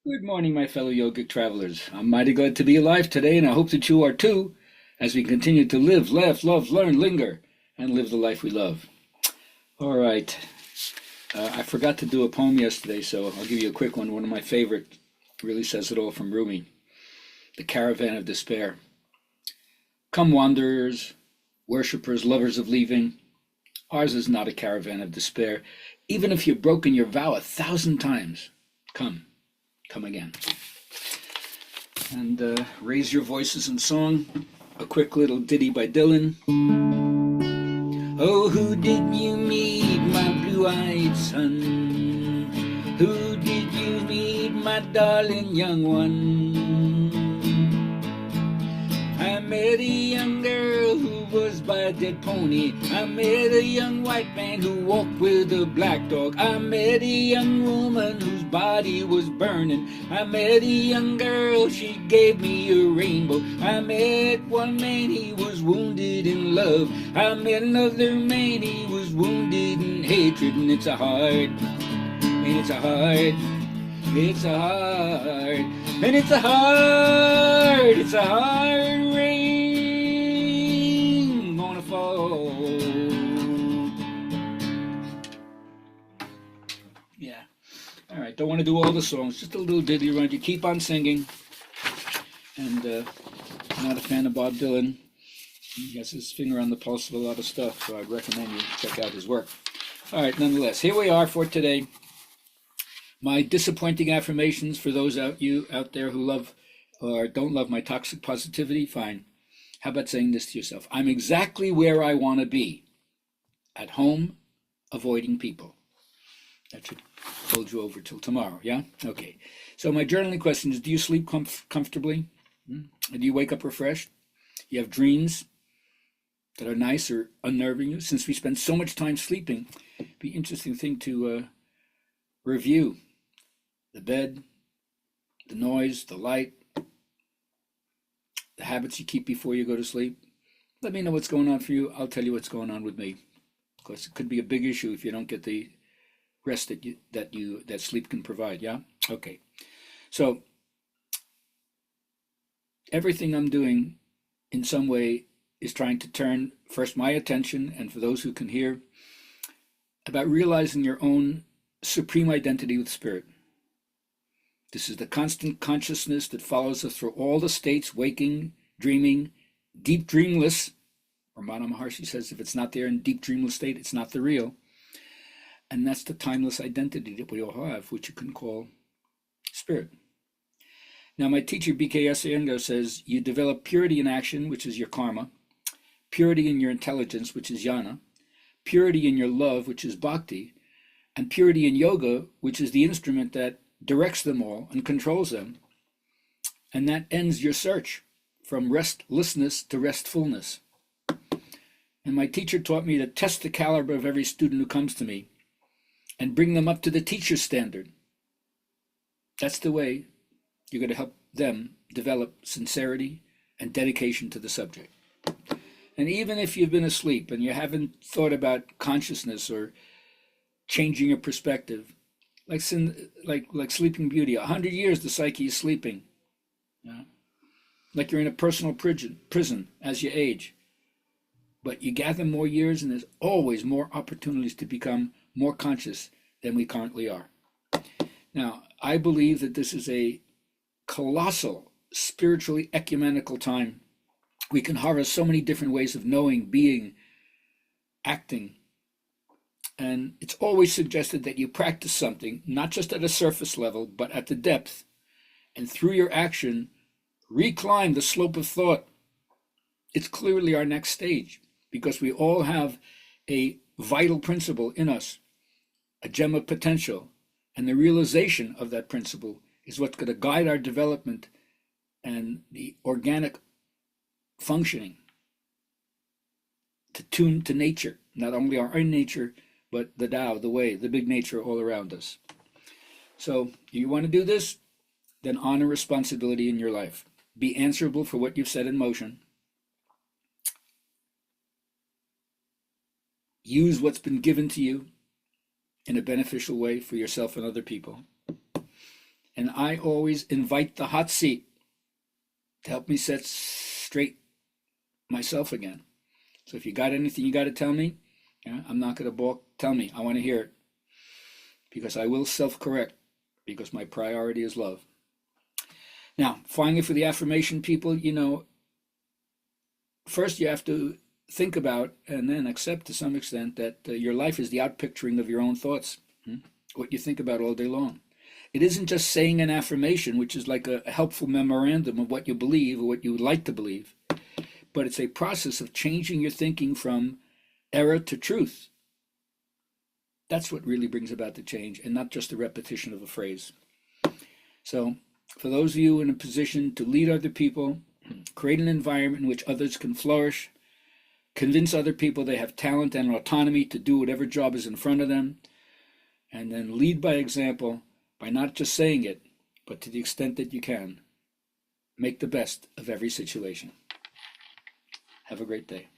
Good morning, my fellow yogic travelers. I'm mighty glad to be alive today, and I hope that you are too, as we continue to live, laugh, love, learn, linger, and live the life we love. All right. I forgot to do a poem yesterday, so I'll give you a quick one. One of my favorite really says it all from Rumi, The Caravan of Despair. Come, wanderers, worshippers, lovers of leaving. Ours is not a caravan of despair. Even if you've broken your vow 1,000 times, come again. And raise your voices in song. A quick little ditty by Dylan. Oh, who did you meet, my blue-eyed son? Who did you meet, my darling young one? I met a young girl who was by a dead pony. I met a young white man who walked with a black dog. I met a young woman whose body was burning. I met a young girl, she gave me a rainbow. I met one man, he was wounded in love. I met another man, he was wounded in hatred. And it's a hard, and it's a hard, it's a hard, and it's a hard, it's a hard rain gonna fall. Yeah. All right. Don't want to do all the songs. Just a little ditty around you. Keep on singing. And I'm not a fan of Bob Dylan. He has his finger on the pulse of a lot of stuff, so I'd recommend you check out his work. All right. Nonetheless, here we are for today. My disappointing affirmations for those out there who love or don't love my toxic positivity, fine. How about saying this to yourself? I'm exactly where I want to be. At home, avoiding people. That should hold you over till tomorrow, yeah? Okay. So my journaling question is, do you sleep comfortably? Do you wake up refreshed? You have dreams that are nice or unnerving you? Since we spend so much time sleeping, it'd be an interesting thing to review. The bed, the noise, the light, the habits you keep before you go to sleep. Let me know what's going on for you. I'll tell you what's going on with me. Of course, it could be a big issue if you don't get the rest that sleep can provide. Yeah. Okay. So everything I'm doing, in some way, is trying to turn first my attention, and for those who can hear, about realizing your own supreme identity with spirit. This is the constant consciousness that follows us through all the states, waking, dreaming, deep dreamless. Ramana Maharshi says if it's not there in deep dreamless state, it's not the real. And that's the timeless identity that we all have, which you can call spirit. Now, my teacher, B.K.S. Iyengar, says you develop purity in action, which is your karma, purity in your intelligence, which is jnana, purity in your love, which is bhakti, and purity in yoga, which is the instrument that directs them all and controls them. And that ends your search from restlessness to restfulness. And my teacher taught me to test the caliber of every student who comes to me and bring them up to the teacher's standard. That's the way you're going to help them develop sincerity and dedication to the subject. And even if you've been asleep and you haven't thought about consciousness or changing your perspective, like Sleeping Beauty, 100 years the psyche is sleeping. Yeah? Like you're in a personal prison as you age. But you gather more years and there's always more opportunities to become more conscious than we currently are. Now, I believe that this is a colossal, spiritually ecumenical time. We can harvest so many different ways of knowing, being, acting. And it's always suggested that you practice something, not just at a surface level, but at the depth. And through your action, reclimb the slope of thought. It's clearly our next stage, because we all have a vital principle in us, a gem of potential. And the realization of that principle is what's going to guide our development and the organic functioning to tune to nature, not only our own nature, but the Tao, the way, the big nature all around us. So you want to do this? Then honor responsibility in your life. Be answerable for what you've set in motion. Use what's been given to you in a beneficial way for yourself and other people. And I always invite the hot seat to help me set straight myself again. So if you got anything you got to tell me, yeah, I'm not going to balk. Tell me. I want to hear it. Because I will self-correct, because my priority is love. Now, finally, for the affirmation people, first you have to think about and then accept to some extent that your life is the outpicturing of your own thoughts, what you think about all day long. It isn't just saying an affirmation, which is like a helpful memorandum of what you believe or what you would like to believe, but it's a process of changing your thinking from error to truth. That's what really brings about the change, and not just the repetition of a phrase. So, for those of you in a position to lead other people, create an environment in which others can flourish, convince other people they have talent and autonomy to do whatever job is in front of them, and then lead by example by not just saying it, but to the extent that you can, make the best of every situation. Have a great day.